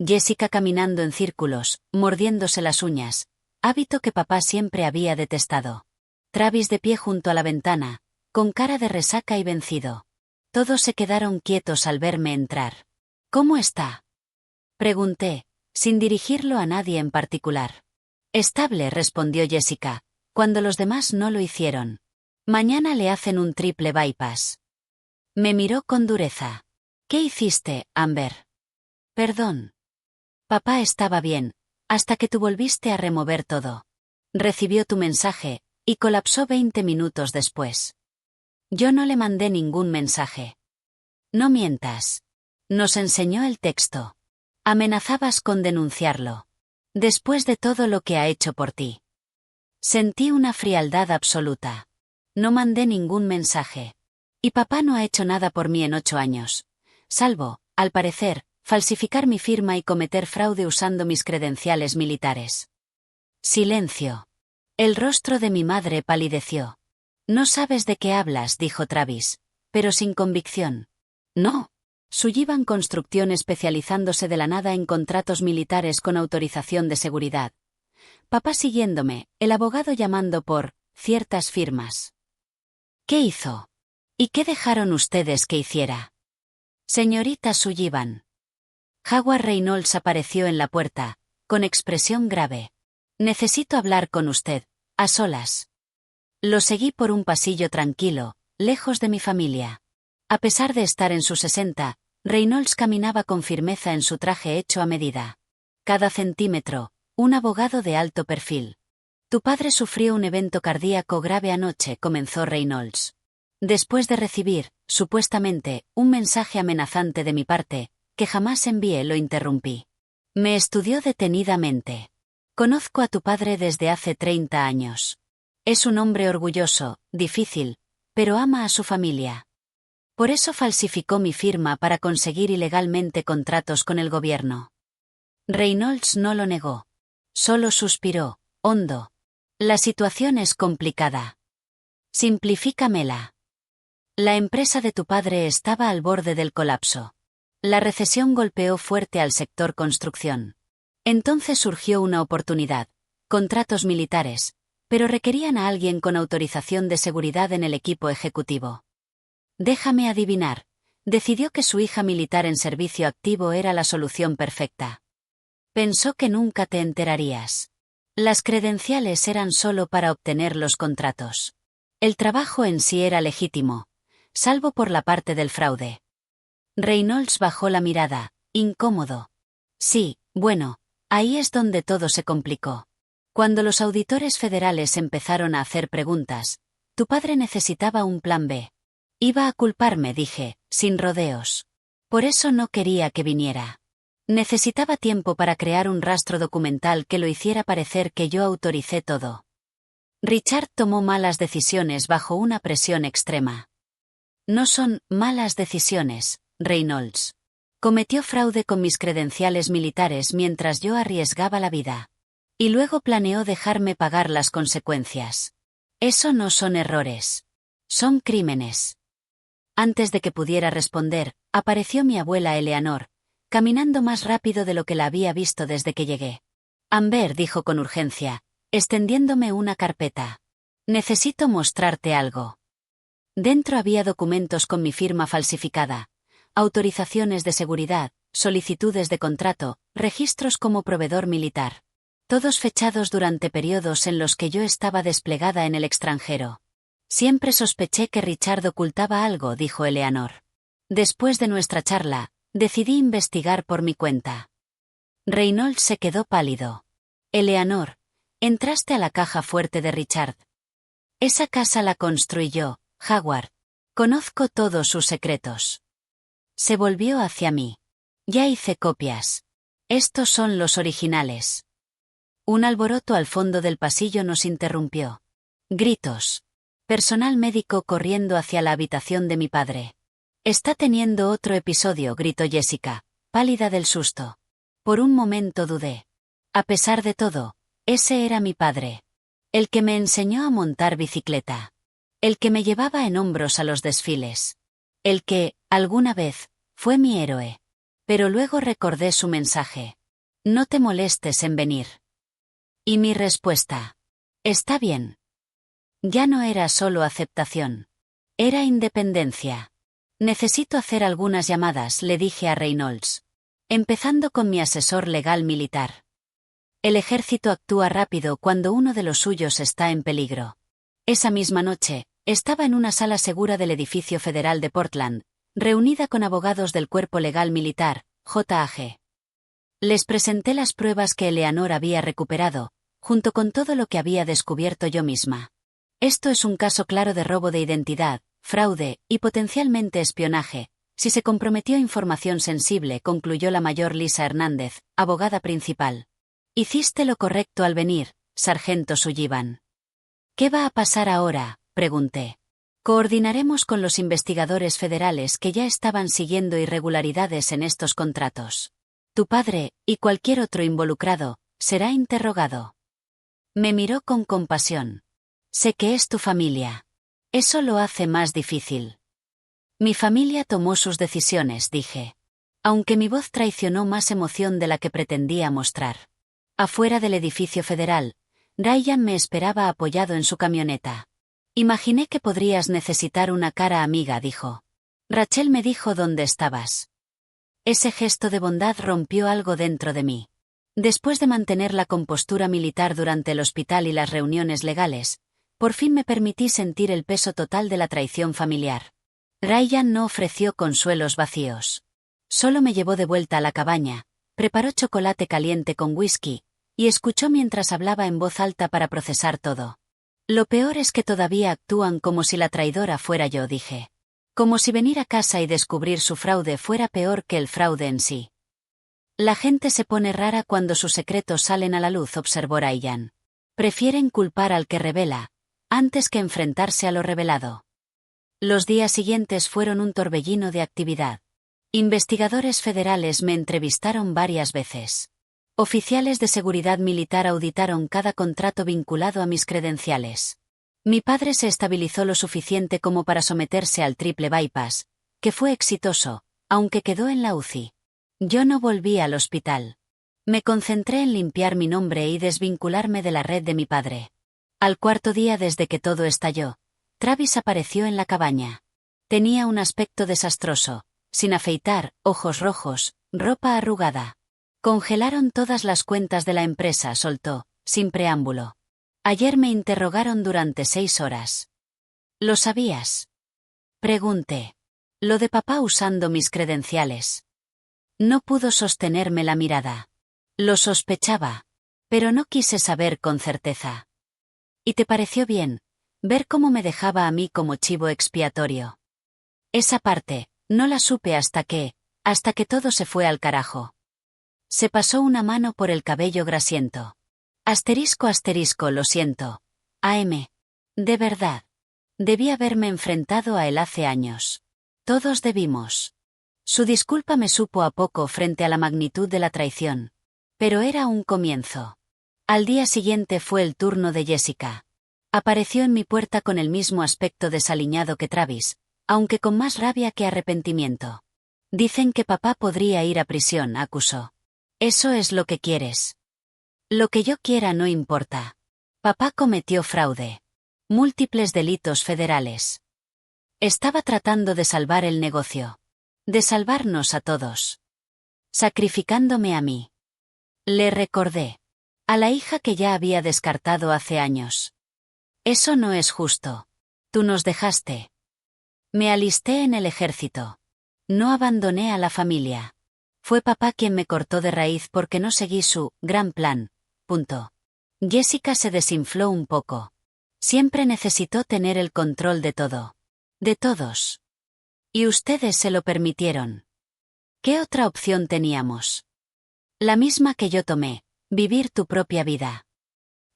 S1: Jessica caminando en círculos, mordiéndose las uñas, hábito que papá siempre había detestado. Travis de pie junto a la ventana, con cara de resaca y vencido. Todos se quedaron quietos al verme entrar. ¿Cómo está? Pregunté, sin dirigirlo a nadie en particular. Estable, respondió Jessica, cuando los demás no lo hicieron. Mañana le hacen un triple bypass. Me miró con dureza. ¿Qué hiciste, Amber? Perdón. Papá estaba bien, hasta que tú volviste a remover todo. Recibió tu mensaje, y colapsó 20 minutos después. Yo no le mandé ningún mensaje. No mientas. Nos enseñó el texto. Amenazabas con denunciarlo. Después de todo lo que ha hecho por ti. Sentí una frialdad absoluta. No mandé ningún mensaje. Y papá no ha hecho nada por mí en 8 años. Salvo, al parecer, falsificar mi firma y cometer fraude usando mis credenciales militares. Silencio. El rostro de mi madre palideció. No sabes de qué hablas, dijo Travis, pero sin convicción. No. Sullivan Construcción especializándose de la nada en contratos militares con autorización de seguridad. Papá siguiéndome, el abogado llamando por ciertas firmas. ¿Qué hizo? ¿Y qué dejaron ustedes que hiciera? Señorita Sullivan. Howard Reynolds apareció en la puerta, con expresión grave. Necesito hablar con usted, a solas. Lo seguí por un pasillo tranquilo, lejos de mi familia. A pesar de estar en sus 60, Reynolds caminaba con firmeza en su traje hecho a medida. Cada centímetro, un abogado de alto perfil. Tu padre sufrió un evento cardíaco grave anoche, comenzó Reynolds. Después de recibir, supuestamente, un mensaje amenazante de mi parte, que jamás envié, lo interrumpí. Me estudió detenidamente. Conozco a tu padre desde hace 30 años. Es un hombre orgulloso, difícil, pero ama a su familia. Por eso falsificó mi firma para conseguir ilegalmente contratos con el gobierno. Reynolds no lo negó. Solo suspiró, hondo. La situación es complicada. Simplifícamela. La empresa de tu padre estaba al borde del colapso. La recesión golpeó fuerte al sector construcción. Entonces surgió una oportunidad, contratos militares, pero requerían a alguien con autorización de seguridad en el equipo ejecutivo. Déjame adivinar, decidió que su hija militar en servicio activo era la solución perfecta. Pensó que nunca te enterarías. Las credenciales eran solo para obtener los contratos. El trabajo en sí era legítimo, salvo por la parte del fraude. Reynolds bajó la mirada, incómodo. Sí, bueno, ahí es donde todo se complicó. Cuando los auditores federales empezaron a hacer preguntas, tu padre necesitaba un plan B. Iba a culparme, dije, sin rodeos. Por eso no quería que viniera. Necesitaba tiempo para crear un rastro documental que lo hiciera parecer que yo autoricé todo. Richard tomó malas decisiones bajo una presión extrema. No son malas decisiones, Reynolds. Cometió fraude con mis credenciales militares mientras yo arriesgaba la vida. Y luego planeó dejarme pagar las consecuencias. Eso no son errores. Son crímenes. Antes de que pudiera responder, apareció mi abuela Eleanor, caminando más rápido de lo que la había visto desde que llegué. Amber, dijo con urgencia, extendiéndome una carpeta. Necesito mostrarte algo. Dentro había documentos con mi firma falsificada, autorizaciones de seguridad, solicitudes de contrato, registros como proveedor militar. Todos fechados durante periodos en los que yo estaba desplegada en el extranjero. Siempre sospeché que Richard ocultaba algo, dijo Eleanor. Después de nuestra charla, decidí investigar por mi cuenta. Reynolds se quedó pálido. Eleanor, entraste a la caja fuerte de Richard. Esa casa la construí yo, Howard. Conozco todos sus secretos. Se volvió hacia mí. Ya hice copias. Estos son los originales. Un alboroto al fondo del pasillo nos interrumpió. Gritos. Personal médico corriendo hacia la habitación de mi padre. Está teniendo otro episodio, gritó Jessica, pálida del susto. Por un momento dudé. A pesar de todo, ese era mi padre. El que me enseñó a montar bicicleta. El que me llevaba en hombros a los desfiles. El que, alguna vez, fue mi héroe. Pero luego recordé su mensaje. No te molestes en venir. Y mi respuesta. Está bien. Ya no era solo aceptación. Era independencia. Necesito hacer algunas llamadas, le dije a Reynolds. Empezando con mi asesor legal militar. El ejército actúa rápido cuando uno de los suyos está en peligro. Esa misma noche, estaba en una sala segura del edificio federal de Portland, reunida con abogados del Cuerpo Legal Militar, JAG. Les presenté las pruebas que Eleanor había recuperado, junto con todo lo que había descubierto yo misma. Esto es un caso claro de robo de identidad, fraude y potencialmente espionaje. Si se comprometió información sensible, concluyó la mayor Lisa Hernández, abogada principal. Hiciste lo correcto al venir, sargento Sullivan. ¿Qué va a pasar ahora?, pregunté. Coordinaremos con los investigadores federales que ya estaban siguiendo irregularidades en estos contratos. Tu padre, y cualquier otro involucrado, será interrogado. Me miró con compasión. Sé que es tu familia. Eso lo hace más difícil. Mi familia tomó sus decisiones, dije. Aunque mi voz traicionó más emoción de la que pretendía mostrar. Afuera del edificio federal, Ryan me esperaba apoyado en su camioneta. Imaginé que podrías necesitar una cara amiga, dijo. Rachel me dijo dónde estabas. Ese gesto de bondad rompió algo dentro de mí. Después de mantener la compostura militar durante el hospital y las reuniones legales, por fin me permití sentir el peso total de la traición familiar. Ryan no ofreció consuelos vacíos. Solo me llevó de vuelta a la cabaña, preparó chocolate caliente con whisky, y escuchó mientras hablaba en voz alta para procesar todo. Lo peor es que todavía actúan como si la traidora fuera yo, dije. Como si venir a casa y descubrir su fraude fuera peor que el fraude en sí. La gente se pone rara cuando sus secretos salen a la luz, observó Ryan. Prefieren culpar al que revela, antes que enfrentarse a lo revelado. Los días siguientes fueron un torbellino de actividad. Investigadores federales me entrevistaron varias veces. Oficiales de seguridad militar auditaron cada contrato vinculado a mis credenciales. Mi padre se estabilizó lo suficiente como para someterse al triple bypass, que fue exitoso, aunque quedó en la UCI. Yo no volví al hospital. Me concentré en limpiar mi nombre y desvincularme de la red de mi padre. Al cuarto día desde que todo estalló, Travis apareció en la cabaña. Tenía un aspecto desastroso, sin afeitar, ojos rojos, ropa arrugada. Congelaron todas las cuentas de la empresa, soltó, sin preámbulo. Ayer me interrogaron durante 6 horas. ¿Lo sabías? Pregunté. Lo de papá usando mis credenciales. No pudo sostenerme la mirada. Lo sospechaba. Pero no quise saber con certeza. ¿Y te pareció bien ver cómo me dejaba a mí como chivo expiatorio? Esa parte, no la supe hasta que todo se fue al carajo. Se pasó una mano por el cabello grasiento. Asterisco asterisco, lo siento. AM. De verdad. Debí haberme enfrentado a él hace años. Todos debimos. Su disculpa me supo a poco frente a la magnitud de la traición. Pero era un comienzo. Al día siguiente fue el turno de Jessica. Apareció en mi puerta con el mismo aspecto desaliñado que Travis, aunque con más rabia que arrepentimiento. Dicen que papá podría ir a prisión, acusó. Eso es lo que quieres. Lo que yo quiera no importa. Papá cometió fraude. Múltiples delitos federales. Estaba tratando de salvar el negocio. De salvarnos a todos. Sacrificándome a mí. Le recordé. A la hija que ya había descartado hace años. Eso no es justo. Tú nos dejaste. Me alisté en el ejército. No abandoné a la familia. Fue papá quien me cortó de raíz porque no seguí su gran plan. Punto. Jessica se desinfló un poco. Siempre necesitó tener el control de todo. De todos. Y ustedes se lo permitieron. ¿Qué otra opción teníamos? La misma que yo tomé, vivir tu propia vida.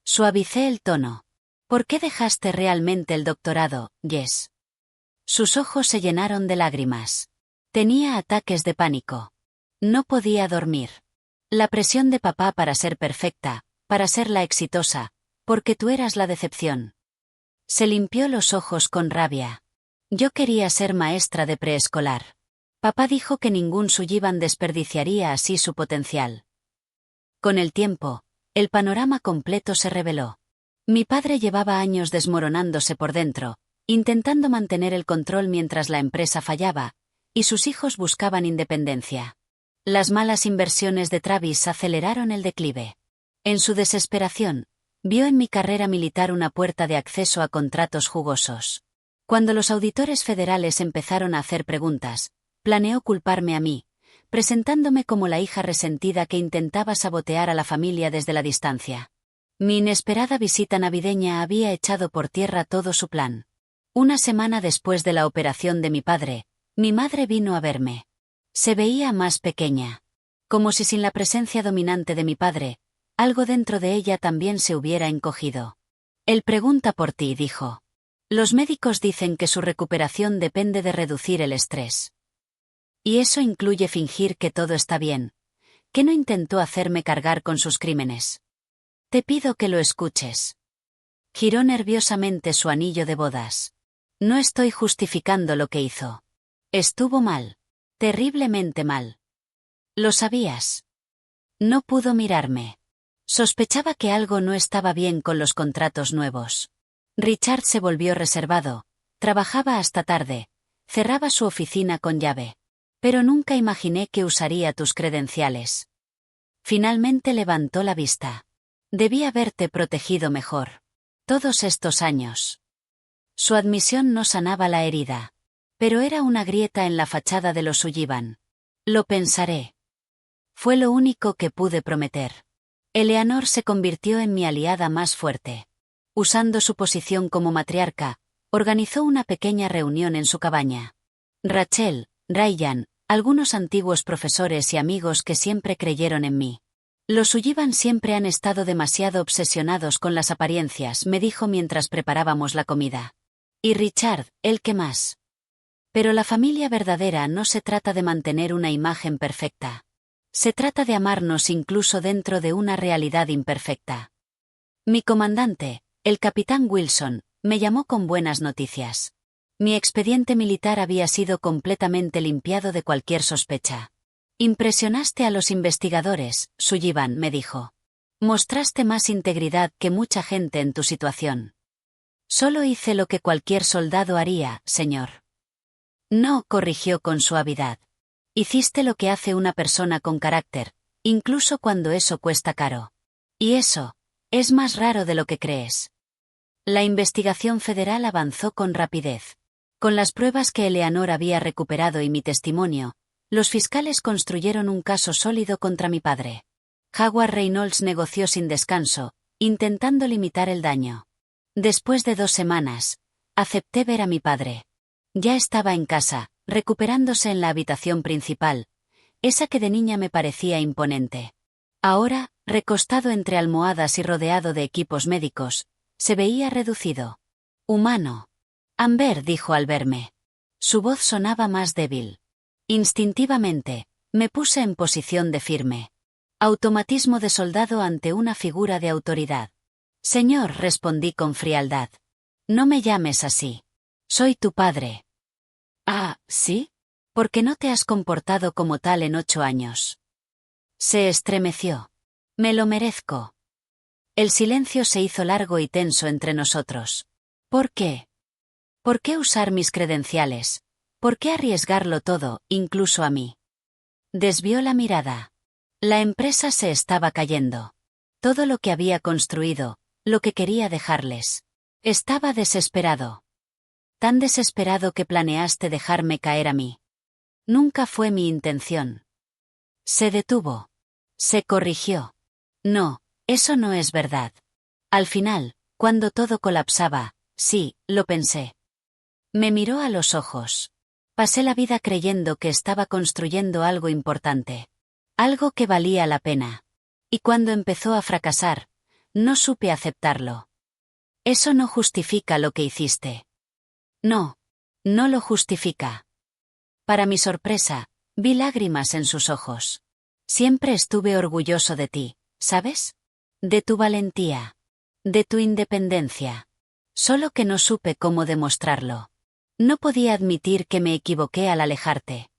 S1: Suavicé el tono. ¿Por qué dejaste realmente el doctorado, Jess? Sus ojos se llenaron de lágrimas. Tenía ataques de pánico. No podía dormir. La presión de papá para ser perfecta, para ser la exitosa, porque tú eras la decepción. Se limpió los ojos con rabia. Yo quería ser maestra de preescolar. Papá dijo que ningún Sullivan desperdiciaría así su potencial. Con el tiempo, el panorama completo se reveló. Mi padre llevaba años desmoronándose por dentro, intentando mantener el control mientras la empresa fallaba, y sus hijos buscaban independencia. Las malas inversiones de Travis aceleraron el declive. En su desesperación, vio en mi carrera militar una puerta de acceso a contratos jugosos. Cuando los auditores federales empezaron a hacer preguntas, planeó culparme a mí, presentándome como la hija resentida que intentaba sabotear a la familia desde la distancia. Mi inesperada visita navideña había echado por tierra todo su plan. Una semana después de la operación de mi padre, mi madre vino a verme. Se veía más pequeña. Como si sin la presencia dominante de mi padre, algo dentro de ella también se hubiera encogido. Él pregunta por ti, dijo. Los médicos dicen que su recuperación depende de reducir el estrés. Y eso incluye fingir que todo está bien, que no intentó hacerme cargar con sus crímenes. Te pido que lo escuches. Giró nerviosamente su anillo de bodas. No estoy justificando lo que hizo. Estuvo mal. Terriblemente mal. ¿Lo sabías? No pudo mirarme. Sospechaba que algo no estaba bien con los contratos nuevos. Richard se volvió reservado, trabajaba hasta tarde, cerraba su oficina con llave. Pero nunca imaginé que usaría tus credenciales. Finalmente levantó la vista. Debí haberte protegido mejor. Todos estos años. Su admisión no sanaba la herida. Pero era una grieta en la fachada de los Sullivan. Lo pensaré. Fue lo único que pude prometer. Eleanor se convirtió en mi aliada más fuerte. Usando su posición como matriarca, organizó una pequeña reunión en su cabaña. Rachel, Ryan, algunos antiguos profesores y amigos que siempre creyeron en mí. Los Sullivan siempre han estado demasiado obsesionados con las apariencias, me dijo mientras preparábamos la comida. Y Richard, el que más. Pero la familia verdadera no se trata de mantener una imagen perfecta. Se trata de amarnos incluso dentro de una realidad imperfecta. Mi comandante, el capitán Wilson, me llamó con buenas noticias. Mi expediente militar había sido completamente limpiado de cualquier sospecha. Impresionaste a los investigadores, Sullivan, me dijo. Mostraste más integridad que mucha gente en tu situación. Solo hice lo que cualquier soldado haría, señor. No, corrigió con suavidad. Hiciste lo que hace una persona con carácter, incluso cuando eso cuesta caro. Y eso, es más raro de lo que crees. La investigación federal avanzó con rapidez. Con las pruebas que Eleanor había recuperado y mi testimonio, los fiscales construyeron un caso sólido contra mi padre. Howard Reynolds negoció sin descanso, intentando limitar el daño. Después de 2 semanas, acepté ver a mi padre. Ya estaba en casa, recuperándose en la habitación principal, esa que de niña me parecía imponente. Ahora, recostado entre almohadas y rodeado de equipos médicos, se veía reducido. Humano. Amber, dijo al verme. Su voz sonaba más débil. Instintivamente, me puse en posición de firme. Automatismo de soldado ante una figura de autoridad. Señor, respondí con frialdad. No me llames así. Soy tu padre. Ah, ¿sí? ¿Por qué no te has comportado como tal en 8 años? Se estremeció. Me lo merezco. El silencio se hizo largo y tenso entre nosotros. ¿Por qué? ¿Por qué usar mis credenciales? ¿Por qué arriesgarlo todo, incluso a mí? Desvió la mirada. La empresa se estaba cayendo. Todo lo que había construido, lo que quería dejarles. Estaba desesperado. Tan desesperado que planeaste dejarme caer a mí. Nunca fue mi intención. Se detuvo. Se corrigió. No, eso no es verdad. Al final, cuando todo colapsaba, sí, lo pensé. Me miró a los ojos. Pasé la vida creyendo que estaba construyendo algo importante. Algo que valía la pena. Y cuando empezó a fracasar, no supe aceptarlo. Eso no justifica lo que hiciste. No. No lo justifica. Para mi sorpresa, vi lágrimas en sus ojos. Siempre estuve orgulloso de ti, ¿sabes? De tu valentía. De tu independencia. Solo que no supe cómo demostrarlo. No podía admitir que me equivoqué al alejarte.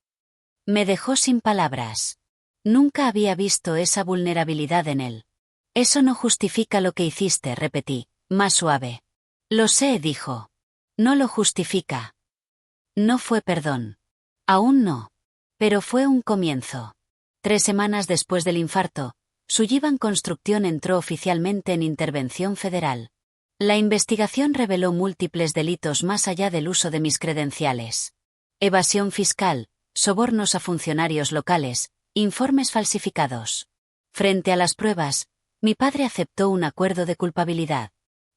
S1: Me dejó sin palabras. Nunca había visto esa vulnerabilidad en él. Eso no justifica lo que hiciste, repetí, más suave. Lo sé, dijo. No lo justifica. No fue perdón. Aún no. Pero fue un comienzo. 3 semanas después del infarto, Sullivan Construction entró oficialmente en intervención federal. La investigación reveló múltiples delitos más allá del uso de mis credenciales. Evasión fiscal, sobornos a funcionarios locales, informes falsificados. Frente a las pruebas, mi padre aceptó un acuerdo de culpabilidad.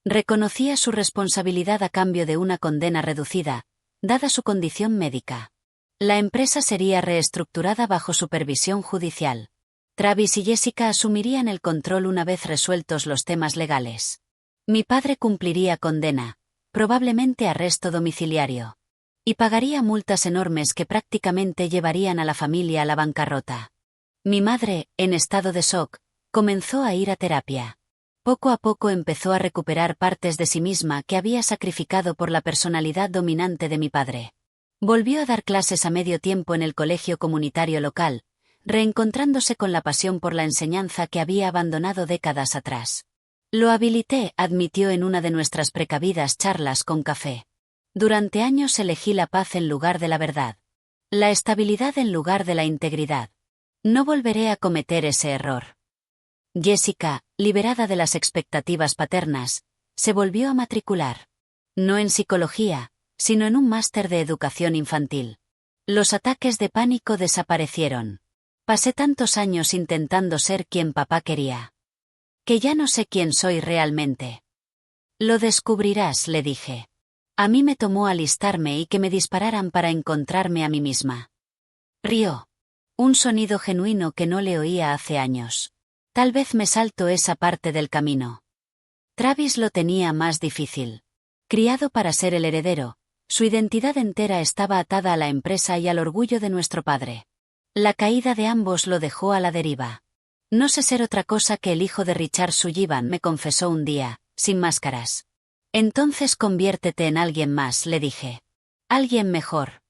S1: Reconocía su responsabilidad a cambio de una condena reducida, dada su condición médica. La empresa sería reestructurada bajo supervisión judicial. Travis y Jessica asumirían el control una vez resueltos los temas legales. Mi padre cumpliría condena, probablemente arresto domiciliario. Y pagaría multas enormes que prácticamente llevarían a la familia a la bancarrota. Mi madre, en estado de shock, comenzó a ir a terapia. Poco a poco empezó a recuperar partes de sí misma que había sacrificado por la personalidad dominante de mi padre. Volvió a dar clases a medio tiempo en el colegio comunitario local, reencontrándose con la pasión por la enseñanza que había abandonado décadas atrás. Lo habilité, admitió en una de nuestras precavidas charlas con café. Durante años elegí la paz en lugar de la verdad. La estabilidad en lugar de la integridad. No volveré a cometer ese error. Jessica, liberada de las expectativas paternas, se volvió a matricular. No en psicología, sino en un máster de educación infantil. Los ataques de pánico desaparecieron. Pasé tantos años intentando ser quien papá quería. Que ya no sé quién soy realmente. Lo descubrirás, le dije. A mí me tomó alistarme y que me dispararan para encontrarme a mí misma. Rió. Un sonido genuino que no le oía hace años. Tal vez me salto esa parte del camino. Travis lo tenía más difícil. Criado para ser el heredero, su identidad entera estaba atada a la empresa y al orgullo de nuestro padre. La caída de ambos lo dejó a la deriva. No sé ser otra cosa que el hijo de Richard Sullivan, me confesó un día, sin máscaras. Entonces conviértete en alguien más, le dije. Alguien mejor.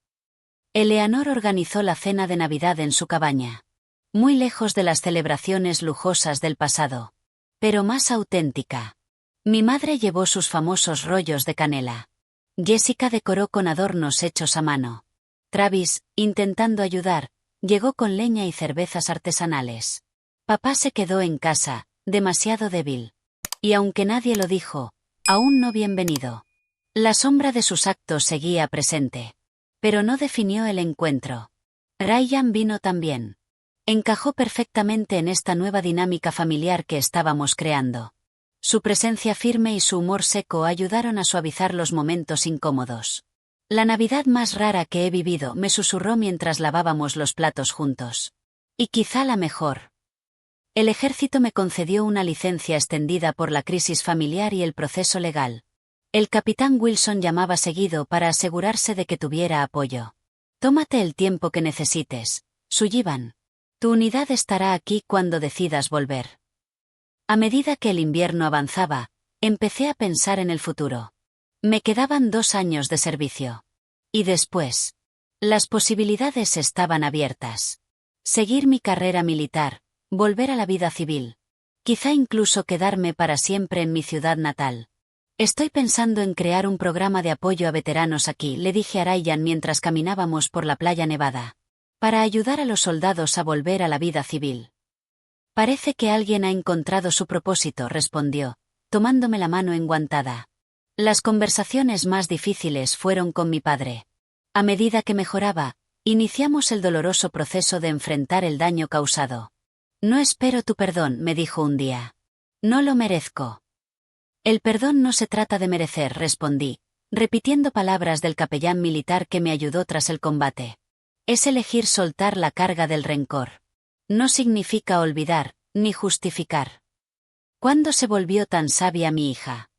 S1: Eleanor organizó la cena de Navidad en su cabaña. Muy lejos de las celebraciones lujosas del pasado. Pero más auténtica. Mi madre llevó sus famosos rollos de canela. Jessica decoró con adornos hechos a mano. Travis, intentando ayudar, llegó con leña y cervezas artesanales. Papá se quedó en casa, demasiado débil. Y aunque nadie lo dijo, aún no bienvenido. La sombra de sus actos seguía presente. Pero no definió el encuentro. Ryan vino también. Encajó perfectamente en esta nueva dinámica familiar que estábamos creando. Su presencia firme y su humor seco ayudaron a suavizar los momentos incómodos. La Navidad más rara que he vivido, me susurró mientras lavábamos los platos juntos. Y quizá la mejor. El ejército me concedió una licencia extendida por la crisis familiar y el proceso legal. El capitán Wilson llamaba seguido para asegurarse de que tuviera apoyo. Tómate el tiempo que necesites, Sullivan. Tu unidad estará aquí cuando decidas volver. A medida que el invierno avanzaba, empecé a pensar en el futuro. Me quedaban 2 años de servicio. Y después. Las posibilidades estaban abiertas. Seguir mi carrera militar, volver a la vida civil. Quizá incluso quedarme para siempre en mi ciudad natal. Estoy pensando en crear un programa de apoyo a veteranos aquí, le dije a Ryan mientras caminábamos por la playa nevada. Para ayudar a los soldados a volver a la vida civil. Parece que alguien ha encontrado su propósito, respondió, tomándome la mano enguantada. Las conversaciones más difíciles fueron con mi padre. A medida que mejoraba, iniciamos el doloroso proceso de enfrentar el daño causado. No espero tu perdón, me dijo un día. No lo merezco. El perdón no se trata de merecer, respondí, repitiendo palabras del capellán militar que me ayudó tras el combate. Es elegir soltar la carga del rencor. No significa olvidar, ni justificar. ¿Cuándo se volvió tan sabia mi hija?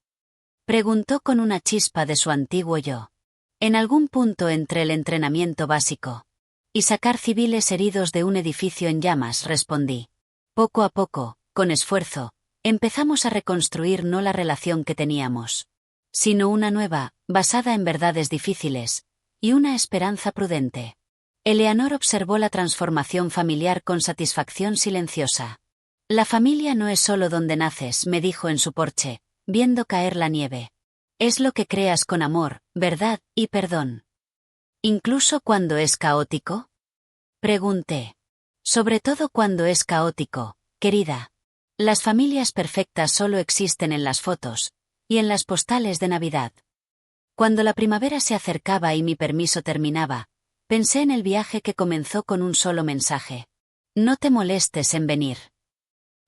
S1: Preguntó con una chispa de su antiguo yo. En algún punto entre el entrenamiento básico y sacar civiles heridos de un edificio en llamas, respondí. Poco a poco, con esfuerzo, empezamos a reconstruir no la relación que teníamos, sino una nueva, basada en verdades difíciles, y una esperanza prudente. Eleanor observó la transformación familiar con satisfacción silenciosa. La familia no es solo donde naces, me dijo en su porche, viendo caer la nieve. Es lo que creas con amor, verdad y perdón. ¿Incluso cuando es caótico? Pregunté. Sobre todo cuando es caótico, querida. Las familias perfectas solo existen en las fotos, y en las postales de Navidad. Cuando la primavera se acercaba y mi permiso terminaba, pensé en el viaje que comenzó con un solo mensaje. No te molestes en venir.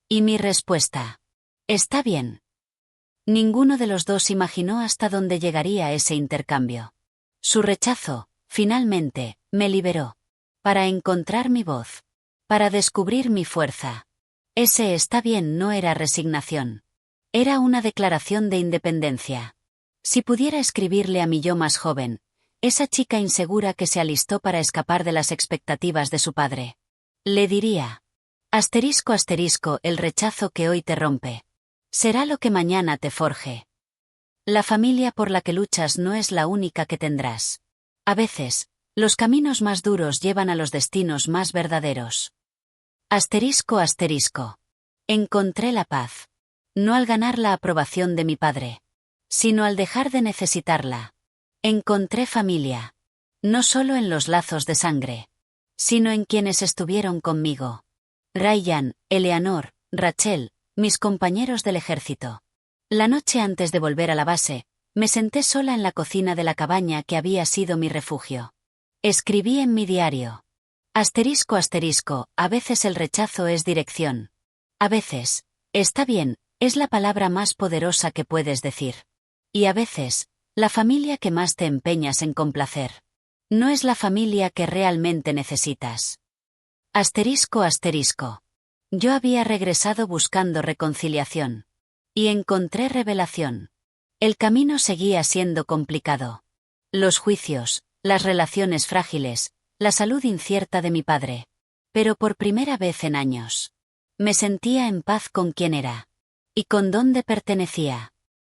S1: Y mi respuesta. Está bien. Ninguno de los dos imaginó hasta dónde llegaría ese intercambio. Su rechazo, finalmente, me liberó. Para encontrar mi voz. Para descubrir mi fuerza. Ese está bien no era resignación. Era una declaración de independencia. Si pudiera escribirle a mi yo más joven, esa chica insegura que se alistó para escapar de las expectativas de su padre, le diría: asterisco asterisco, el rechazo que hoy te rompe será lo que mañana te forje. La familia por la que luchas no es la única que tendrás. A veces, los caminos más duros llevan a los destinos más verdaderos. Asterisco asterisco. Encontré la paz. No al ganar la aprobación de mi padre, sino al dejar de necesitarla. Encontré familia. No solo en los lazos de sangre, sino en quienes estuvieron conmigo. Ryan, Eleanor, Rachel, mis compañeros del ejército. La noche antes de volver a la base, me senté sola en la cocina de la cabaña que había sido mi refugio. Escribí en mi diario: asterisco asterisco, a veces el rechazo es dirección. A veces, está bien, es la palabra más poderosa que puedes decir. Y a veces, la familia que más te empeñas en complacer no es la familia que realmente necesitas. Asterisco asterisco. Yo había regresado buscando reconciliación. Y encontré revelación. El camino seguía siendo complicado. Los juicios, las relaciones frágiles, la salud incierta de mi padre. Pero por primera vez en años, me sentía en paz con quien era. Y con dónde pertenecía.